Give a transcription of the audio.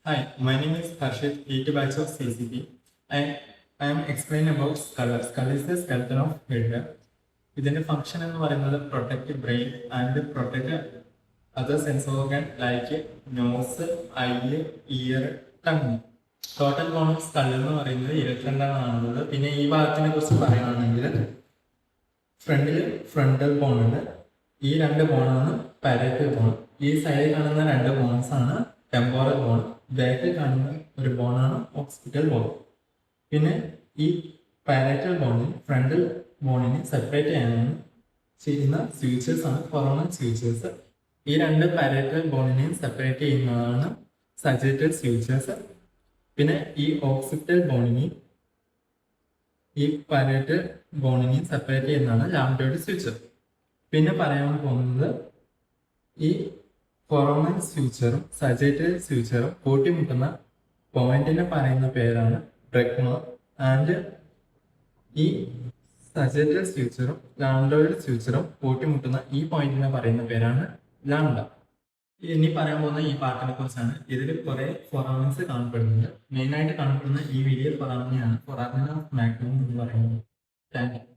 Hi, my name is Harshit, 80 batch of CCP. I am explaining about skull. Skull is the skeleton of head. ഇതിന്റെ function എന്ന് പറയുന്നത് protect brain and protect other sense organ like nose, eye, ear, tongue. Total bone of skull എന്ന് പറയുന്നത് 22 ആണുള്ളത്. പിന്നെ ഈ ഭാഗത്തിനെ കുറിച്ച് പറയുകയാണെങ്കിൽ ഫ്രണ്ടൽ ബോൺ ഉണ്ട്. ഈ രണ്ട് ബോണാണ് പാരേറ്റൽ ബോൺ. ഈ സൈഡിൽ കാണുന്ന രണ്ട് ബോൺസ് ആണ് ടെമ്പോറൽ ബോൺ. ബാക്കിൽ കാണുന്ന ഒരു ബോണാണ് ഓക്സിപിറ്റൽ ബോൺ. പിന്നെ ഈ പാരേറ്റൽ ബോണിൽ ഫ്രണ്ടൽ ബോണിനെ സെപ്പറേറ്റ് ചെയ്യാനാണ് ചെയ്യുന്ന സ്യൂച്ചേഴ്സ് ആണ് കൊറോണൽ സ്യൂച്ചേഴ്സ്. ഈ രണ്ട് പാരേറ്റൽ ബോണിനെയും സെപ്പറേറ്റ് ചെയ്യുന്നതാണ് സജേറ്റൽ സ്യൂച്ചേഴ്സ്. പിന്നെ ഈ ഓക്സിപിറ്റൽ ബോണിനെയും ഈ പാരേറ്റൽ ബോണിനെയും സെപ്പറേറ്റ് ചെയ്യുന്നതാണ് ലാംഡോയിഡ് സ്യൂച്ചർ. പിന്നെ പറയാൻ പോകുന്നത് ഈ കൊറോണൽ സ്യൂച്ചറും സജേറ്റൽ സ്യൂച്ചറും കൂട്ടിമുട്ടുന്ന പോയിന്റിനെ പറയുന്ന പേരാണ് ഡ്രഗ്മ. ആൻഡ് ഈ സജേറ്റൽ സ്യൂച്ചറും ലാംഡോയിഡ് സ്യൂച്ചറും കൂട്ടിമുട്ടുന്ന ഈ പോയിന്റിനെ പറയുന്ന പേരാണ് ലാംഡ. ഇനി പറയാൻ പോകുന്ന ഈ പാർട്ടിനെ കുറിച്ചാണ്. ഇതിൽ കുറെ ഫൊറാമിൻസ് കാണപ്പെടുന്നുണ്ട്. മെയിനായിട്ട് കാണപ്പെടുന്ന ഈ വീഡിയോ ഫൊറാമിനെയാണ്. ഫൊറാമിന മാക്സിമം എന്ന് പറയുന്നത്. Thank you.